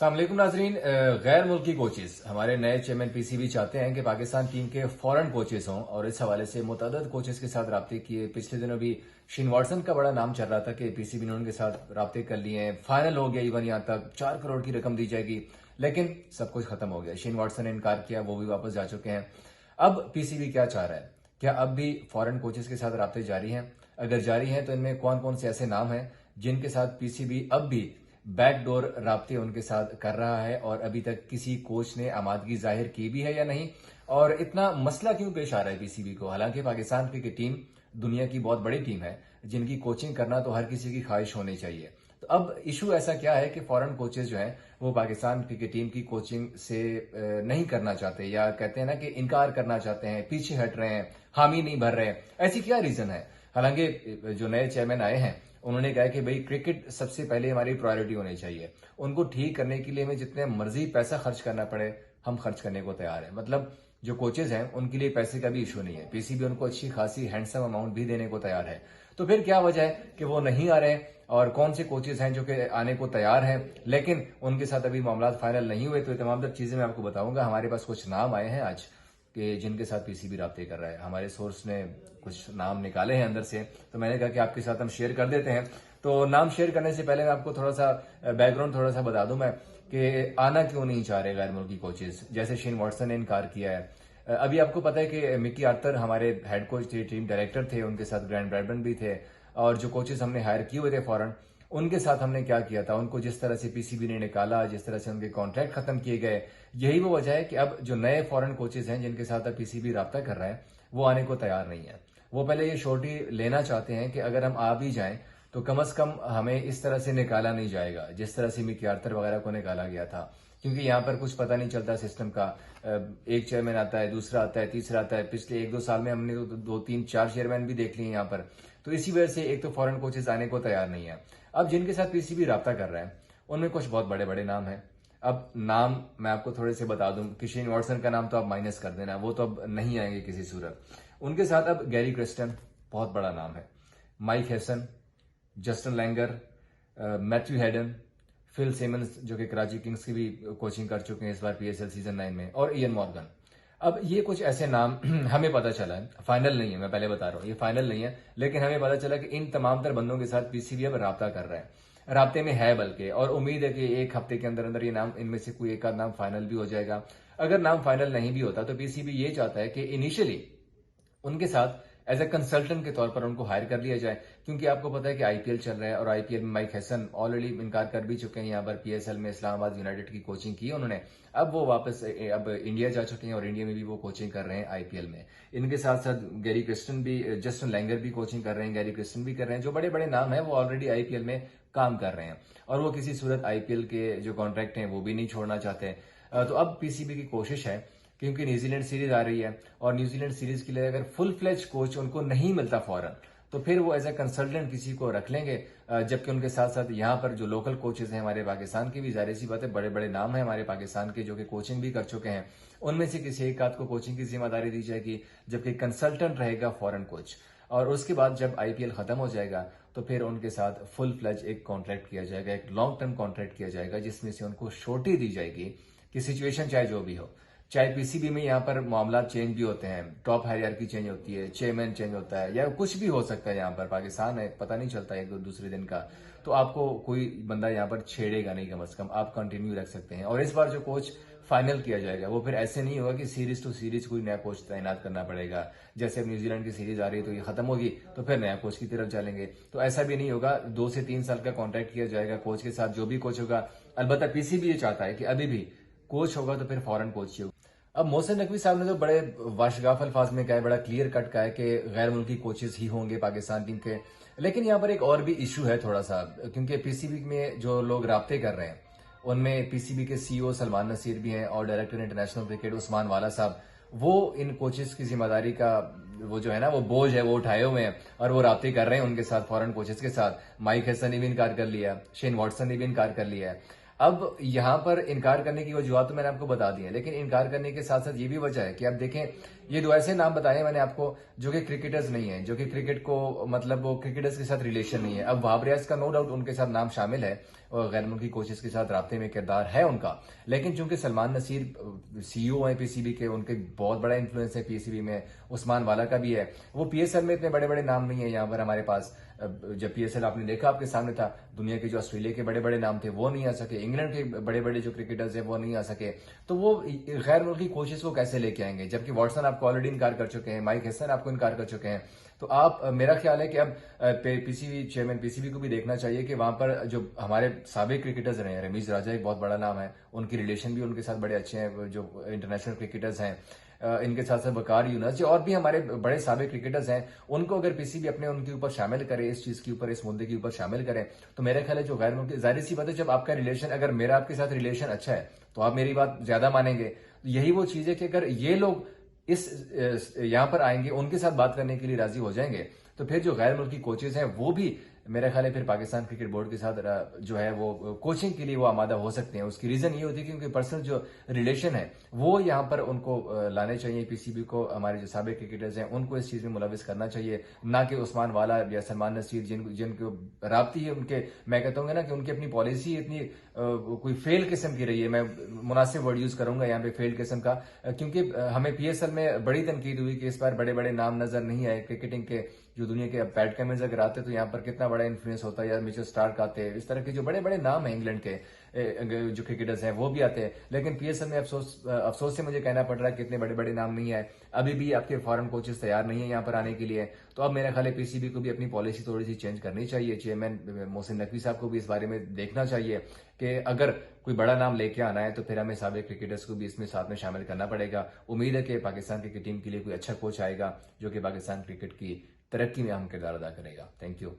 अस्सलाम वालेकुम नाजरीन। गैर मुल्की कोचेस हमारे नए चेयरमैन पीसीबी चाहते हैं कि पाकिस्तान टीम के फॉरेन कोचेस हों और इस हवाले से मुतअद्दिद कोचेस के साथ राब्ते किए। पिछले दिनों भी शेन वॉटसन का बड़ा नाम चल रहा था कि पीसीबी ने उनके साथ राब्ते कर लिए हैं। फाइनल हो गया, इवन यहां तक 4 करोड़ की रकम दी जाएगी, लेकिन सब कुछ खत्म हो गया। शेन वॉटसन ने इनकार किया, वो भी वापस जा चुके हैं। अब पीसीबी क्या चाह रहा है? क्या अब भी फॉरेन कोचेस के साथ राब्ते जारी हैं? अगर जारी हैं तो इनमें कौन कौन से ऐसे नाम हैं जिनके साथ पीसीबी अब भी बैकडोर राब्ते उनके साथ कर रहा है और अभी तक किसी कोच ने आमादगी जाहिर की भी है या नहीं? और इतना मसला क्यों पेश आ रहा है पीसीबी को? हालांकि पाकिस्तान क्रिकेट टीम दुनिया की बहुत बड़ी टीम है, जिनकी कोचिंग करना तो हर किसी की ख्वाहिश होनी चाहिए। तो अब इशू ऐसा क्या है कि फॉरेन कोचेस जो हैं वो पाकिस्तान क्रिकेट टीम की कोचिंग से नहीं करना चाहते, या कहते हैं ना कि इनकार करना चाहते हैं, पीछे हट रहे हैं, हामी नहीं भर रहे हैं। ऐसी क्या रीजन है? हालांकि जो नए चेयरमैन आए हैं उन्होंने कहा कि भाई क्रिकेट सबसे पहले हमारी प्रायोरिटी होनी चाहिए। उनको ठीक करने के लिए हमें जितने मर्जी पैसा खर्च करना पड़े हम खर्च करने को तैयार हैं। मतलब जो कोचेज हैं उनके लिए पैसे का भी इशू नहीं है, पीसीबी उनको अच्छी खासी हैंडसम अमाउंट भी देने को तैयार है। तो फिर क्या वजह है कि वो नहीं आ रहे? और कौन से कोचेज हैं जो कि आने को तैयार हैं लेकिन उनके साथ अभी मामला फाइनल नहीं हुए? तो ये तमाम चीजें मैं आपको बताऊंगा। हमारे पास कुछ नाम आए हैं आज कि जिनके साथ पीसीबी राब्ते कर रहा है। हमारे सोर्स ने कुछ नाम निकाले हैं अंदर से, तो मैंने कहा कि आपके साथ हम शेयर कर देते हैं। तो नाम शेयर करने से पहले मैं आपको थोड़ा सा बैकग्राउंड थोड़ा सा बता दूं मैं कि आना क्यों नहीं चाह रहे गैर मुल्की कोचेस। जैसे शेन वॉटसन ने इनकार किया है। अभी आपको पता है कि मिकी आर्थर हमारे हेड कोच थे, टीम डायरेक्टर थे, उनके साथ ग्रैंड ब्रैडमैन भी थे, और जो कोचेस हमने हायर किए हुए थे फॉरन, उनके साथ हमने क्या किया था, उनको जिस तरह से पीसीबी ने निकाला, जिस तरह से उनके कॉन्ट्रैक्ट खत्म किए गए, यही वो वजह है कि अब जो नए फॉरेन कोचेस हैं जिनके साथ अब पीसीबी राब्ता कर रहा है वो आने को तैयार नहीं है। वो पहले ये श्योरिटी लेना चाहते हैं कि अगर हम आ भी जाएं तो कम से कम हमें इस तरह से निकाला नहीं जाएगा जिस तरह से मिकी आर्थर वगैरह को निकाला गया था, क्योंकि यहाँ पर कुछ पता नहीं चलता सिस्टम का। एक चेयरमैन आता है, दूसरा आता है, तीसरा आता है। पिछले 1-2 साल में हमने तो 2-3-4 चेयरमैन भी देख लिए यहाँ पर। तो इसी वजह से एक तो फॉरेन कोचेस आने को तैयार नहीं है। अब जिनके साथ पीसीबी राब्ता कर रहा है उनमें कुछ बहुत बड़े बड़े नाम हैं। अब नाम मैं आपको थोड़े से बता दूं कि शेन वॉटसन का नाम तो आप माइनस कर देना, वो तो अब नहीं आएंगे किसी सूरत। उनके साथ अब गैरी क्रिस्टन बहुत बड़ा नाम है, Mike Hesson, Justin Langer, Matthew Hayden, Phil Simmons जो कि कराची किंग्स की भी कोचिंग कर चुके हैं इस बार पीएसएल सीजन 9 में, और इयन मॉर्गन। अब ये कुछ ऐसे नाम हमें पता चला है, फाइनल नहीं है, मैं पहले बता रहा हूं ये फाइनल नहीं है, लेकिन हमें पता चला कि इन तमाम तर बंदों के साथ पीसीबी अब राब्ता कर रहा है, राब्ते में है बल्कि, और उम्मीद है कि एक हफ्ते के अंदर अंदर ये नाम इनमें से कोई एक आध नाम फाइनल भी हो जाएगा। अगर नाम फाइनल नहीं भी होता तो पीसीबी ये चाहता है कि इनिशियली उनके साथ एज ए कंसल्टेंट के तौर पर उनको हायर कर लिया जाए, क्योंकि आपको पता है कि आईपीएल चल रहा है और आईपीएल में माइक हैसन ऑलरेडी इनकार कर भी चुके हैं। यहाँ पर पीएसएल में इस्लामाबाद यूनाइटेड की कोचिंग की उन्होंने, अब वो वापस अब इंडिया जा चुके हैं और इंडिया में भी वो कोचिंग कर रहे हैं आईपीएल में। इनके साथ साथ गैरी क्रिस्टन भी, जस्टिन लैंगर भी कोचिंग कर रहे हैं, गैरी क्रिस्टन भी कर रहे हैं। जो बड़े बड़े नाम है वो ऑलरेडी आईपीएल में काम कर रहे हैं और वो किसी सूरत आईपीएल के जो कॉन्ट्रैक्ट हैं वो भी नहीं छोड़ना चाहते। तो अब पीसीबी की कोशिश है, क्योंकि न्यूजीलैंड सीरीज आ रही है और न्यूजीलैंड सीरीज के लिए अगर फुल फ्लेज कोच उनको नहीं मिलता फौरन, तो फिर वो एज ए कंसल्टेंट किसी को रख लेंगे, जबकि उनके साथ साथ यहाँ पर जो लोकल कोचेज हैं हमारे पाकिस्तान के भी, जाहिर सी बात है बड़े बड़े नाम हैं हमारे पाकिस्तान के जो कि कोचिंग भी कर चुके हैं, उनमें से किसी एक आध को कोचिंग की जिम्मेदारी दी जाएगी, जबकि कंसल्टेंट रहेगा फॉरेन कोच। और उसके बाद जब आईपीएल खत्म हो जाएगा तो फिर उनके साथ फुल फ्लेज एक कॉन्ट्रैक्ट किया जाएगा, एक लॉन्ग टर्म कॉन्ट्रैक्ट किया जाएगा, जिसमें से उनको श्योरिटी दी जाएगी कि सिचुएशन चाहे जो भी हो, चाहे पीसीबी में यहाँ पर मामला चेंज भी होते हैं, टॉप हायरार्की चेंज होती है, चेयरमैन चेंज होता है, या कुछ भी हो सकता है, यहाँ पर पाकिस्तान है पता नहीं चलता एक दूसरे दिन का, तो आपको कोई बंदा यहाँ पर छेड़ेगा नहीं, कम से कम आप कंटिन्यू रख सकते हैं। और इस बार जो कोच फाइनल किया जाएगा वो फिर ऐसे नहीं होगा कि सीरीज टू सीरीज कोई नया कोच तैनात करना पड़ेगा। जैसे अब न्यूजीलैंड की सीरीज आ रही है तो ये खत्म होगी तो फिर नया कोच की तरफ चलेंगे, तो ऐसा भी नहीं होगा। 2 से 3 साल का कॉन्ट्रैक्ट किया जाएगा कोच के साथ, जो भी कोच होगा। अलबत्ता पीसीबी ये चाहता है कि अभी भी कोच होगा तो फिर फॉरेन कोच ही होगा। अब मोहसिन नकवी साहब ने तो बड़े वाशगाफ अल्फाज में कहा है, बड़ा क्लियर कट कहा है कि गैर मुल्की कोचेस ही होंगे पाकिस्तान टीम के। लेकिन यहाँ पर एक और भी इशू है थोड़ा सा, क्योंकि पीसीबी में जो लोग राब्ते कर रहे हैं उनमें पीसीबी के सीईओ सलमान नसीर भी हैं और डायरेक्टर इंटरनेशनल क्रिकेट उस्मान वाला साहब, वो इन कोचेस की जिम्मेदारी का वो जो है ना वो बोझ है वो उठाए हुए हैं और वो राब्ते कर रहे हैं उनके साथ, फॉरेन कोचेस के साथ। माइक हैसन ने भी इनकार कर लिया, शेन वॉटसन ने भी इनकार कर लिया है। अब यहां पर इनकार करने की वजूहत तो मैंने आपको बता दी है, लेकिन इनकार करने के साथ साथ ये भी वजह है कि आप देखें ये 2 ऐसे नाम बताए मैंने आपको जो कि क्रिकेटर्स नहीं है, जो कि क्रिकेट को मतलब वो क्रिकेटर्स के साथ रिलेशन नहीं है। अब वहाब रियाज का नो डाउट उनके साथ नाम शामिल है, गैर मुल्की कोचेस के साथ राब्ते में किरदार है उनका, लेकिन चूंकि सलमान नसीर सीईओ हैं पीसीबी के, उनके बहुत बड़ा इन्फ्लुएंस है पीसीबी में, उस्मान वाला का भी है। वो पीएसएल में इतने बड़े बड़े नाम नहीं है यहाँ पर हमारे पास। जब पीएसएल आपने देखा आपके सामने था, दुनिया के जो ऑस्ट्रेलिया के बड़े बड़े नाम थे वो नहीं आ सके, इंग्लैंड के बड़े बड़े जो क्रिकेटर्स हैं वो नहीं आ सके, तो वो गैर मुल्की कोचेस को कैसे लेके आएंगे? जबकि वॉटसन आपको ऑलरेडी इनकार कर चुके हैं, माइक हेसन आपको इनकार कर चुके हैं। तो आप मेरा ख्याल है कि अब पीसीबी चेयरमैन पीसीबी को भी देखना चाहिए कि वहां पर जो हमारे साबिक क्रिकेटर्स रहे हैं, रमीज राजा एक बहुत बड़ा नाम है, उनकी रिलेशन भी उनके साथ बड़े अच्छे हैं, जो इंटरनेशनल क्रिकेटर्स हैं, इनके साथ साथ वकार यूनुस जो और भी हमारे बड़े साबिक क्रिकेटर्स हैं, उनको अगर पीसीबी अपने उनके ऊपर शामिल करे, इस चीज के ऊपर, इस मुद्दे के ऊपर शामिल करें, तो मेरा ख्याल है जो गैर मुल्की, जाहिर सी बात है जब आपका रिलेशन, अगर मेरा आपके साथ रिलेशन अच्छा है तो आप मेरी बात ज्यादा मानेंगे। यही वो चीज है कि अगर ये लोग इस यहां पर आएंगे, उनके साथ बात करने के लिए राजी हो जाएंगे, तो फिर जो गैर मुल्की कोचेज हैं वो भी मेरा ख्याल है फिर पाकिस्तान क्रिकेट बोर्ड के साथ जो है वो कोचिंग के लिए वो आमादा हो सकते हैं। उसकी रीजन ये होती है कि उनके पर्सनल जो रिलेशन है वो यहाँ पर उनको लाने चाहिए। पीसीबी को हमारे जो साबिक क्रिकेटर्स हैं उनको इस चीज में मुलविस करना चाहिए, ना कि उस्मान वाला या सलमान नसीर जिनको राब्ती है उनके, मैं कहता हूँ ना कि उनकी अपनी पॉलिसी इतनी कोई फेल किस्म की रही है, मैं मुनासिब वर्ड यूज करूंगा यहाँ पे फेल किस्म का, क्योंकि हमें पीएसएल में बड़ी तनकीद हुई कि इस बार बड़े बड़े नाम नजर नहीं आए क्रिकेटिंग के, जो दुनिया के पैट कमिंस अगर आते तो यहाँ पर कितना बड़ा इन्फ्लुएंस होता है, या मिचेल स्टार्क आते हैं, इस तरह के जो बड़े बड़े नाम हैं इंग्लैंड के जो क्रिकेटर्स हैं वो भी आते हैं। लेकिन पीएसएल में अफसोस से मुझे कहना पड़ रहा है कि इतने बड़े बड़े नाम नहीं है, अभी भी आपके फॉरेन कोचेस तैयार नहीं है यहाँ पर आने के लिए। तो अब मेरा ख्याल है पीसीबी को भी अपनी पॉलिसी थोड़ी सी चेंज करनी चाहिए। चेयरमैन मोहसिन नकवी साहब को भी इस बारे में देखना चाहिए कि अगर कोई बड़ा नाम लेके आना है तो फिर हमें साबिक क्रिकेटर्स को भी इसमें साथ में शामिल करना पड़ेगा। उम्मीद है कि पाकिस्तान क्रिकेट टीम के लिए कोई अच्छा कोच आएगा जो कि पाकिस्तान क्रिकेट की तरक्की में अहम किरदार अदा करेगा। Thank you.